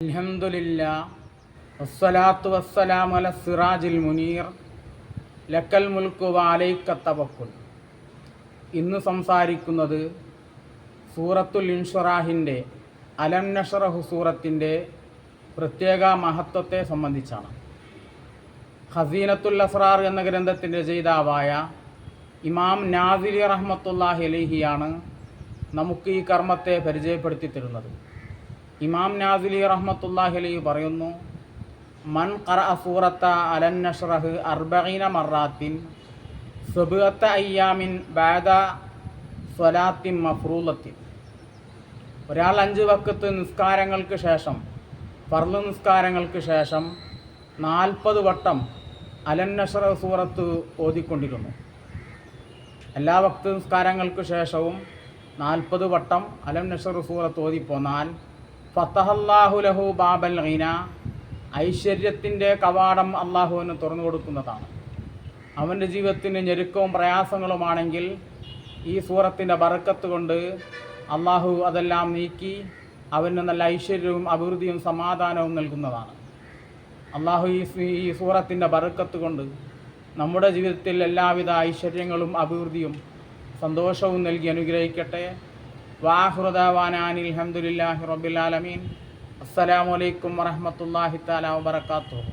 അൽഹംദുലില്ലാ വസ്സലാത്തു വസ്സലാമു അല സിറാജിൽ മുനീർ ലക്കൽ മുൽക്കു വഅലൈക തവക്കുൽ. ഇന്ന് സംസാരിക്കുന്നത് സൂറത്തുൽ ഇൻഷിറാഹിൻ്റെ അലം നശ്റഹ് സൂറത്തിൻ്റെ പ്രത്യേക മഹത്വത്തെ സംബന്ധിച്ചാണ്. ഖസീനത്തുൽ അസ്റാർ എന്ന ഗ്രന്ഥത്തിൻ്റെ രചയിതാവായ ഇമാം നാസിലി റഹ്മത്തുള്ളാഹി അലൈഹിയാണ് നമുക്ക് ഈ കർമ്മത്തെ പരിചയപ്പെടുത്തി തരുന്നത്. ഇമാം നാസിലി റഹ്മത്തുള്ളാഹി അലൈഹി പറയുന്നു, മൻ ഖറഅ സൂറത്ത അലൻ നശ്റഹ് 40 മറാത്തിൻ സബഅത അയ്യാമിൻ ബഅദ സ്വലാത്തിൻ മഫ്റൂളത്തിൻ. ഒരാൾ 5 വഖത്ത് നിസ്കാരങ്ങൾക്ക് ശേഷം, ഫർള് നിസ്കാരങ്ങൾക്ക് ശേഷം 40 വട്ടം അലൻ നശ്റഹ് സൂറത്ത് ഓതിക്കൊണ്ടിരുന്നു. എല്ലാ വഖത്ത് നിസ്കാരങ്ങൾക്ക് ശേഷവും 40 വട്ടം അലൻ നശ്റഹ് സൂറത്ത് ഓതിപ്പോന്നാൽ ഫതഹല്ലാഹു ലഹു ബാബൽ ഗിന, ഐശ്വര്യത്തിൻ്റെ കവാടം അള്ളാഹുവിന് തുറന്നു കൊടുക്കുന്നതാണ്. അവൻ്റെ ജീവിതത്തിന് ഞെരുക്കവും പ്രയാസങ്ങളുമാണെങ്കിൽ ഈ സൂറത്തിൻ്റെ ബറക്കത്ത് കൊണ്ട് അള്ളാഹു അതെല്ലാം നീക്കി അവന് നല്ല ഐശ്വര്യവും അഭിവൃദ്ധിയും സമാധാനവും നൽകുന്നതാണ്. അള്ളാഹു ഈ സൂറത്തിൻ്റെ ബറക്കത്ത് കൊണ്ട് നമ്മുടെ ജീവിതത്തിൽ എല്ലാവിധ ഐശ്വര്യങ്ങളും അഭിവൃദ്ധിയും സന്തോഷവും നൽകി അനുഗ്രഹിക്കട്ടെ. വാഖിറു ദഅവാനാ അനിൽ ഹംദുലില്ലാഹി റബ്ബിൽ ആലമീൻ. അസ്സലാമു അലൈക്കും വറഹ്മത്തുള്ളാഹി തആല വബറകാതുഹു.